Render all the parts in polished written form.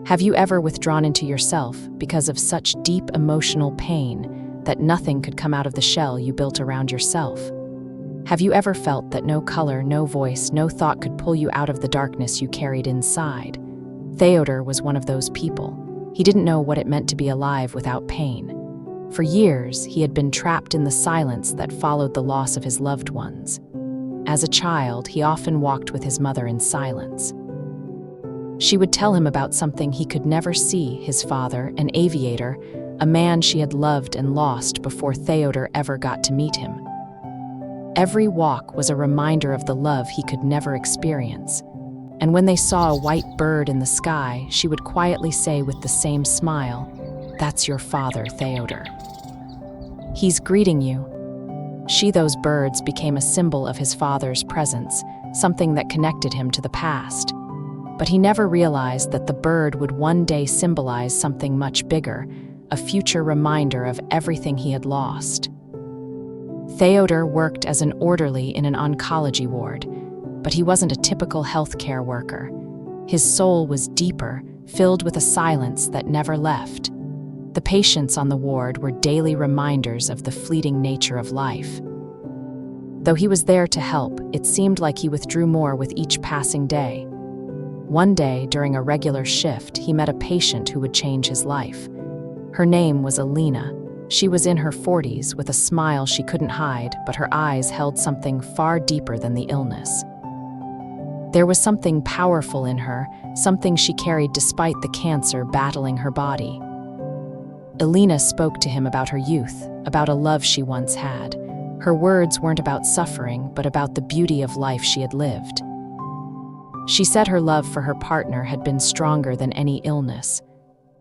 Have you ever withdrawn into yourself because of such deep emotional pain that nothing could come out of the shell you built around yourself? Have you ever felt that no color, no voice, no thought could pull you out of the darkness you carried inside? Théodore was one of those people. He didn't know what it meant to be alive without pain. For years, he had been trapped in the silence that followed the loss of his loved ones. As a child, he often walked with his mother in silence. She would tell him about something he could never see: his father, an aviator, a man she had loved and lost before Théodore ever got to meet him. Every walk was a reminder of the love he could never experience. And when they saw a white bird in the sky, she would quietly say with the same smile, "That's your father, Théodore. He's greeting you." Those birds became a symbol of his father's presence, something that connected him to the past. But he never realized that the bird would one day symbolize something much bigger, a future reminder of everything he had lost. Théodore worked as an orderly in an oncology ward, but he wasn't a typical healthcare worker. His soul was deeper, filled with a silence that never left. The patients on the ward were daily reminders of the fleeting nature of life. Though he was there to help, it seemed like he withdrew more with each passing day. One day, during a regular shift, he met a patient who would change his life. Her name was Elena. She was in her 40s, with a smile she couldn't hide, but her eyes held something far deeper than the illness. There was something powerful in her, something she carried despite the cancer battling her body. Elena spoke to him about her youth, about a love she once had. Her words weren't about suffering, but about the beauty of life she had lived. She said her love for her partner had been stronger than any illness.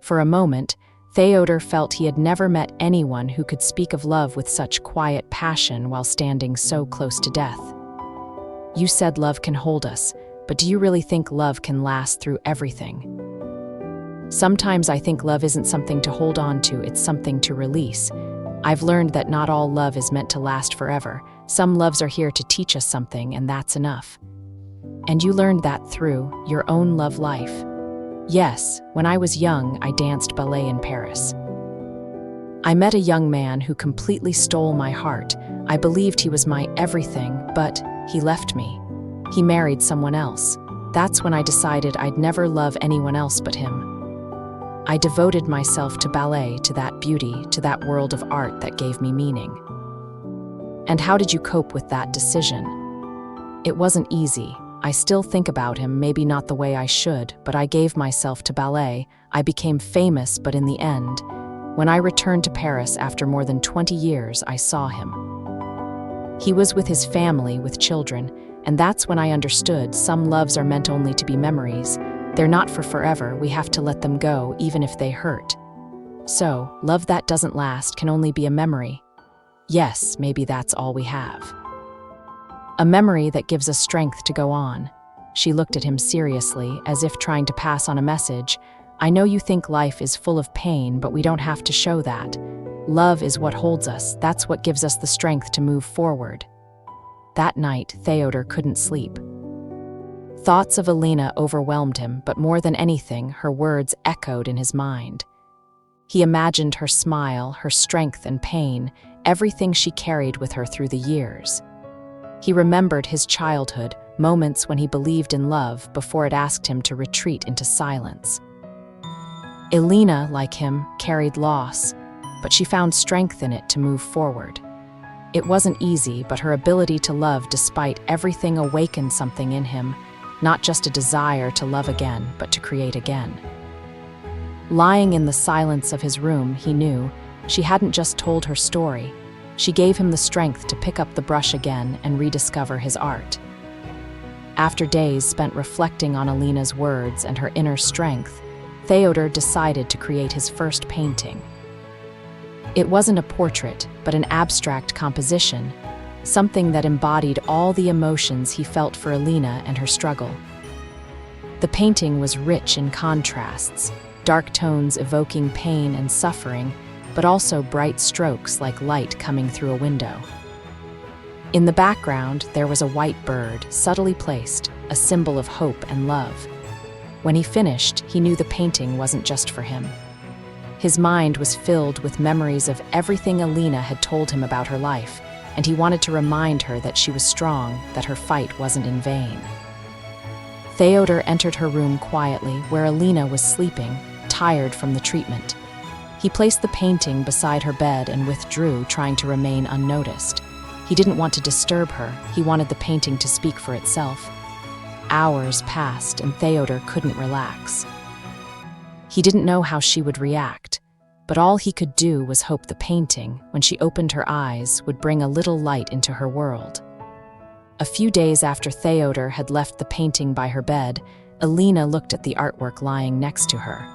For a moment, Théodore felt he had never met anyone who could speak of love with such quiet passion while standing so close to death. "You said love can hold us, but do you really think love can last through everything?" "Sometimes I think love isn't something to hold on to, it's something to release. I've learned that not all love is meant to last forever. Some loves are here to teach us something, and that's enough." "And you learned that through your own love life?" "Yes, when I was young, I danced ballet in Paris. I met a young man who completely stole my heart. I believed he was my everything, but he left me. He married someone else. That's when I decided I'd never love anyone else but him. I devoted myself to ballet, to that beauty, to that world of art that gave me meaning." "And how did you cope with that decision?" "It wasn't easy. I still think about him, maybe not the way I should, but I gave myself to ballet. I became famous, but in the end, when I returned to Paris after more than 20 years, I saw him. He was with his family, with children, and that's when I understood some loves are meant only to be memories. They're not for forever, we have to let them go, even if they hurt. So, love that doesn't last can only be a memory. Yes, maybe that's all we have. A memory that gives us strength to go on." She looked at him seriously, as if trying to pass on a message. "I know you think life is full of pain, but we don't have to show that. Love is what holds us, that's what gives us the strength to move forward." That night, Théodore couldn't sleep. Thoughts of Elena overwhelmed him, but more than anything, her words echoed in his mind. He imagined her smile, her strength and pain, everything she carried with her through the years. He remembered his childhood, moments when he believed in love before it asked him to retreat into silence. Elena, like him, carried loss, but she found strength in it to move forward. It wasn't easy, but her ability to love despite everything awakened something in him, not just a desire to love again, but to create again. Lying in the silence of his room, he knew she hadn't just told her story. She gave him the strength to pick up the brush again and rediscover his art. After days spent reflecting on Elena's words and her inner strength, Théodore decided to create his first painting. It wasn't a portrait, but an abstract composition, something that embodied all the emotions he felt for Elena and her struggle. The painting was rich in contrasts, dark tones evoking pain and suffering, but also bright strokes like light coming through a window. In the background, there was a white bird, subtly placed, a symbol of hope and love. When he finished, he knew the painting wasn't just for him. His mind was filled with memories of everything Elena had told him about her life, and he wanted to remind her that she was strong, that her fight wasn't in vain. Théodore entered her room quietly, where Elena was sleeping, tired from the treatment. He placed the painting beside her bed and withdrew, trying to remain unnoticed. He didn't want to disturb her, he wanted the painting to speak for itself. Hours passed and Théodore couldn't relax. He didn't know how she would react, but all he could do was hope the painting, when she opened her eyes, would bring a little light into her world. A few days after Théodore had left the painting by her bed, Elena looked at the artwork lying next to her.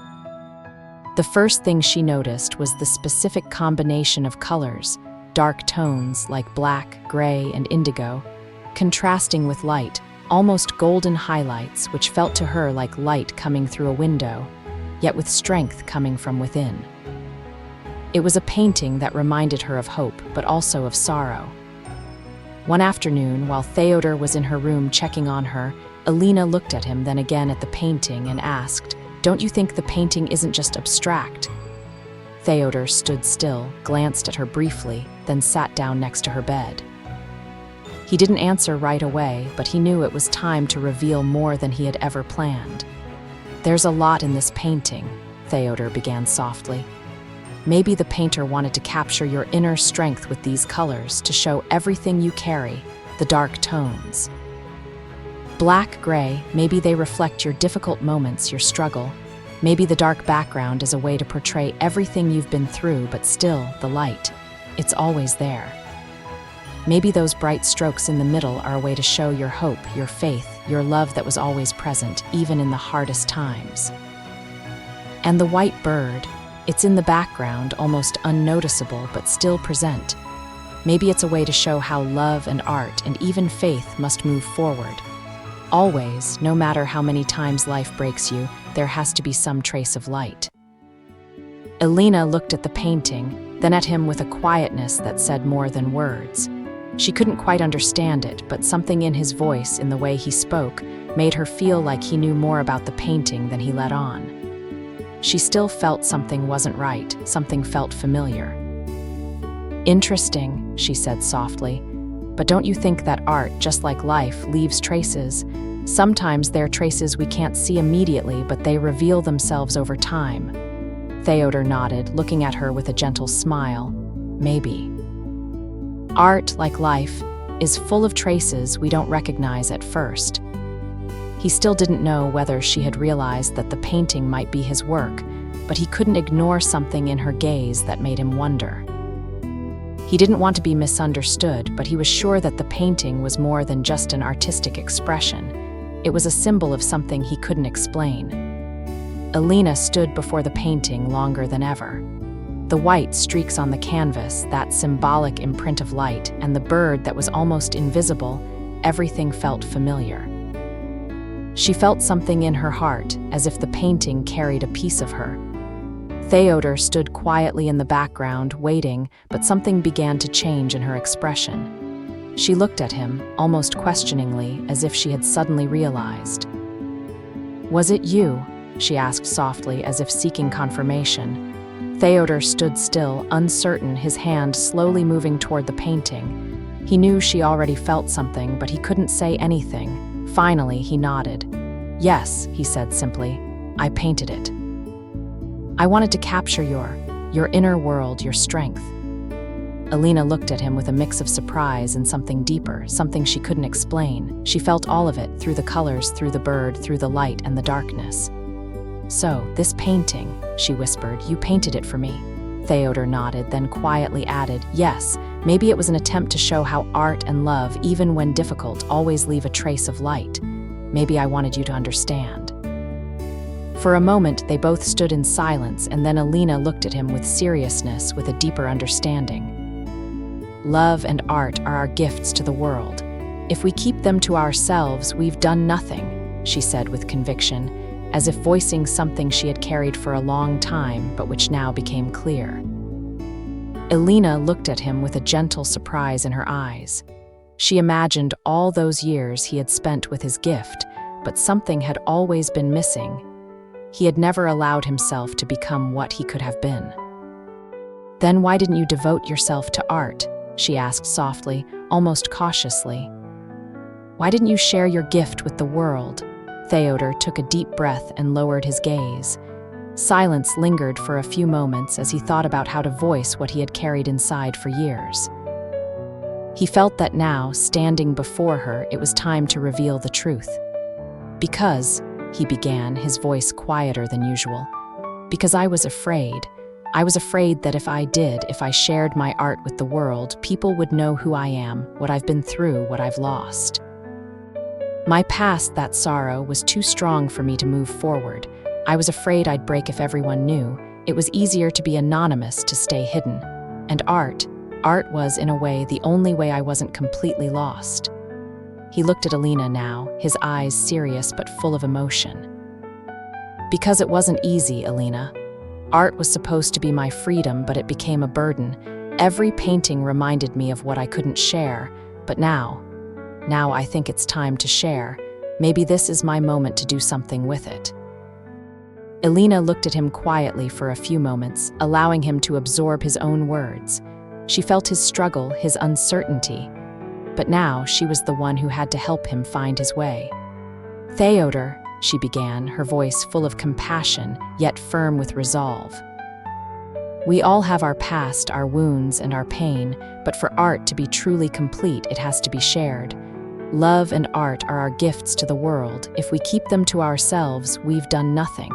The first thing she noticed was the specific combination of colors, dark tones like black, gray, and indigo, contrasting with light, almost golden highlights which felt to her like light coming through a window, yet with strength coming from within. It was a painting that reminded her of hope, but also of sorrow. One afternoon, while Théodore was in her room checking on her, Elena looked at him, then again at the painting, and asked, "Don't you think the painting isn't just abstract?" Théodore stood still, glanced at her briefly, then sat down next to her bed. He didn't answer right away, but he knew it was time to reveal more than he had ever planned. "There's a lot in this painting," Théodore began softly. "Maybe the painter wanted to capture your inner strength with these colors, to show everything you carry, the dark tones. Black, gray, maybe they reflect your difficult moments, your struggle. Maybe the dark background is a way to portray everything you've been through, but still, the light, it's always there. Maybe those bright strokes in the middle are a way to show your hope, your faith, your love that was always present, even in the hardest times. And the white bird, it's in the background, almost unnoticeable, but still present. Maybe it's a way to show how love and art and even faith must move forward. Always, no matter how many times life breaks you, there has to be some trace of light." Elena looked at the painting, then at him with a quietness that said more than words. She couldn't quite understand it, but something in his voice, in the way he spoke, made her feel like he knew more about the painting than he let on. She still felt something wasn't right, something felt familiar. "Interesting," she said softly, "but don't you think that art, just like life, leaves traces? Sometimes they're traces we can't see immediately, but they reveal themselves over time." Théodore nodded, looking at her with a gentle smile. "Maybe. Art, like life, is full of traces we don't recognize at first." He still didn't know whether she had realized that the painting might be his work, but he couldn't ignore something in her gaze that made him wonder. He didn't want to be misunderstood, but he was sure that the painting was more than just an artistic expression. It was a symbol of something he couldn't explain. Elena stood before the painting longer than ever. The white streaks on the canvas, that symbolic imprint of light, and the bird that was almost invisible, everything felt familiar. She felt something in her heart, as if the painting carried a piece of her. Théodore stood quietly in the background, waiting, but something began to change in her expression. She looked at him, almost questioningly, as if she had suddenly realized. "Was it you?" she asked softly, as if seeking confirmation. Théodore stood still, uncertain, his hand slowly moving toward the painting. He knew she already felt something, but he couldn't say anything. Finally, he nodded. "Yes," he said simply, "I painted it. I wanted to capture your inner world, your strength." Elena looked at him with a mix of surprise and something deeper, something she couldn't explain. She felt all of it, through the colors, through the bird, through the light and the darkness. "So, this painting," she whispered, "you painted it for me." Théodore nodded, then quietly added, "Yes, maybe it was an attempt to show how art and love, even when difficult, always leave a trace of light. Maybe I wanted you to understand." For a moment, they both stood in silence, and then Elena looked at him with seriousness, with a deeper understanding. "Love and art are our gifts to the world. If we keep them to ourselves, we've done nothing," she said with conviction, as if voicing something she had carried for a long time, but which now became clear. Elena looked at him with a gentle surprise in her eyes. She imagined all those years he had spent with his gift, but something had always been missing. He had never allowed himself to become what he could have been. "Then why didn't you devote yourself to art?" she asked softly, almost cautiously. "Why didn't you share your gift with the world?" Théodore took a deep breath and lowered his gaze. Silence lingered for a few moments as he thought about how to voice what he had carried inside for years. He felt that now, standing before her, it was time to reveal the truth. "Because," he began, his voice quieter than usual, "because I was afraid. I was afraid that if I shared my art with the world, people would know who I am, what I've been through, what I've lost. My past, that sorrow, was too strong for me to move forward. I was afraid I'd break if everyone knew. It was easier to be anonymous, to stay hidden. And art was, in a way, the only way I wasn't completely lost." He looked at Elena now, his eyes serious but full of emotion. "Because it wasn't easy, Elena. Art was supposed to be my freedom, but it became a burden. Every painting reminded me of what I couldn't share, but now I think it's time to share. Maybe this is my moment to do something with it." Elena looked at him quietly for a few moments, allowing him to absorb his own words. She felt his struggle, his uncertainty, but now she was the one who had to help him find his way. "Théodore," she began, her voice full of compassion, yet firm with resolve. "We all have our past, our wounds, and our pain, but for art to be truly complete, it has to be shared. Love and art are our gifts to the world. If we keep them to ourselves, we've done nothing."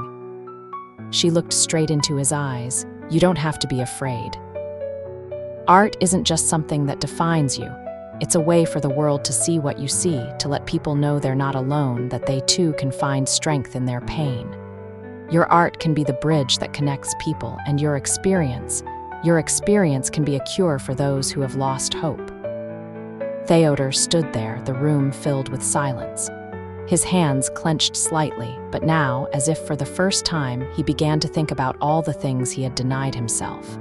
She looked straight into his eyes. "You don't have to be afraid. Art isn't just something that defines you. It's a way for the world to see what you see, to let people know they're not alone, that they too can find strength in their pain. Your art can be the bridge that connects people, and your experience can be a cure for those who have lost hope." Théodore stood there, the room filled with silence. His hands clenched slightly, but now, as if for the first time, he began to think about all the things he had denied himself.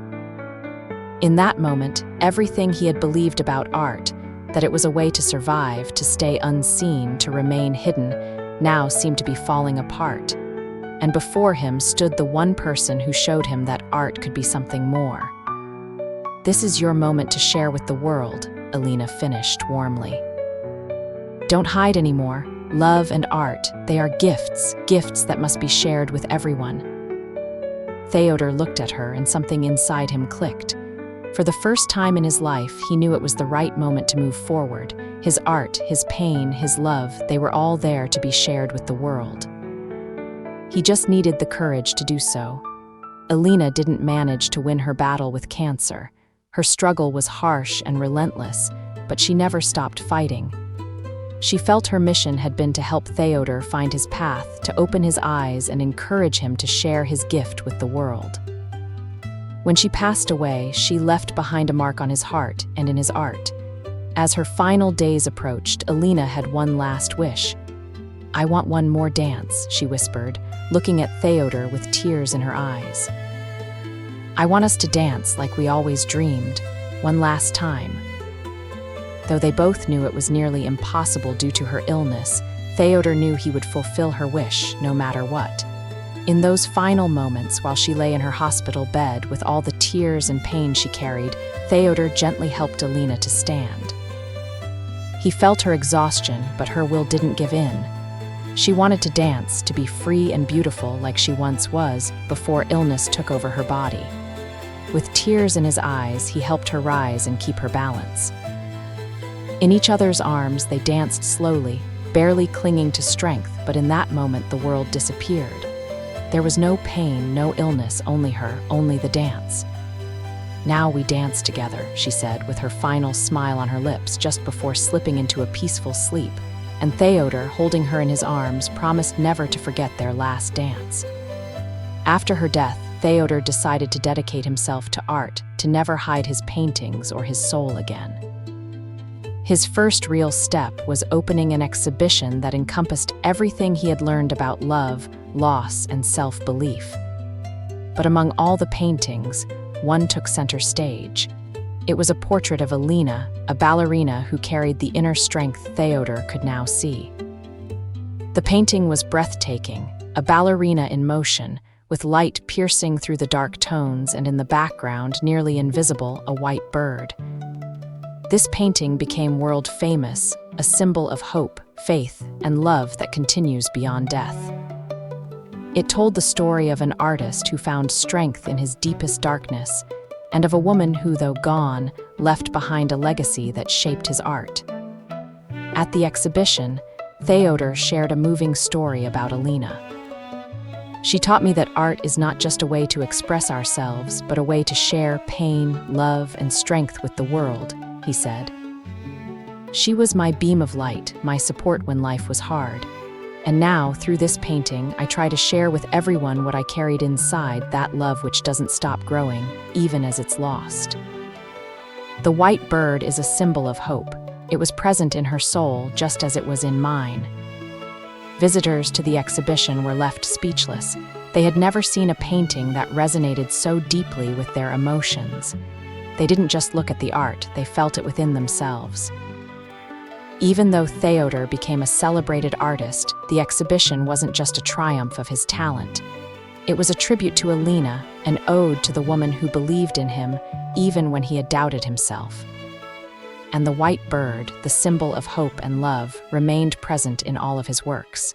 In that moment, everything he had believed about art, that it was a way to survive, to stay unseen, to remain hidden, now seemed to be falling apart. And before him stood the one person who showed him that art could be something more. "This is your moment to share with the world," Elena finished warmly. "Don't hide anymore. Love and art, they are gifts that must be shared with everyone." Théodore looked at her, and something inside him clicked. For the first time in his life, he knew it was the right moment to move forward. His art, his pain, his love, they were all there to be shared with the world. He just needed the courage to do so. Elena didn't manage to win her battle with cancer. Her struggle was harsh and relentless, but she never stopped fighting. She felt her mission had been to help Théodore find his path, to open his eyes and encourage him to share his gift with the world. When she passed away, she left behind a mark on his heart and in his art. As her final days approached, Elena had one last wish. "I want one more dance," she whispered, looking at Théodore with tears in her eyes. "I want us to dance like we always dreamed, one last time." Though they both knew it was nearly impossible due to her illness, Théodore knew he would fulfill her wish no matter what. In those final moments, while she lay in her hospital bed with all the tears and pain she carried, Théodore gently helped Elena to stand. He felt her exhaustion, but her will didn't give in. She wanted to dance, to be free and beautiful like she once was, before illness took over her body. With tears in his eyes, he helped her rise and keep her balance. In each other's arms, they danced slowly, barely clinging to strength, but in that moment the world disappeared. There was no pain, no illness, only her, only the dance. "Now we dance together," she said, with her final smile on her lips just before slipping into a peaceful sleep, and Théodore, holding her in his arms, promised never to forget their last dance. After her death, Théodore decided to dedicate himself to art, to never hide his paintings or his soul again. His first real step was opening an exhibition that encompassed everything he had learned about love, loss, and self-belief. But among all the paintings, one took center stage. It was a portrait of Elena, a ballerina who carried the inner strength Théodore could now see. The painting was breathtaking, a ballerina in motion, with light piercing through the dark tones and in the background, nearly invisible, a white bird. This painting became world famous, a symbol of hope, faith, and love that continues beyond death. It told the story of an artist who found strength in his deepest darkness, and of a woman who, though gone, left behind a legacy that shaped his art. At the exhibition, Théodore shared a moving story about Elena. She taught me that art is not just a way to express ourselves, but a way to share pain, love, and strength with the world, he said. She was my beam of light, my support when life was hard. And now, through this painting, I try to share with everyone what I carried inside, that love which doesn't stop growing, even as it's lost. The white bird is a symbol of hope. It was present in her soul, just as it was in mine. Visitors to the exhibition were left speechless. They had never seen a painting that resonated so deeply with their emotions. They didn't just look at the art, they felt it within themselves. Even though Théodore became a celebrated artist, the exhibition wasn't just a triumph of his talent. It was a tribute to Elena, an ode to the woman who believed in him, even when he had doubted himself. And the white bird, the symbol of hope and love, remained present in all of his works.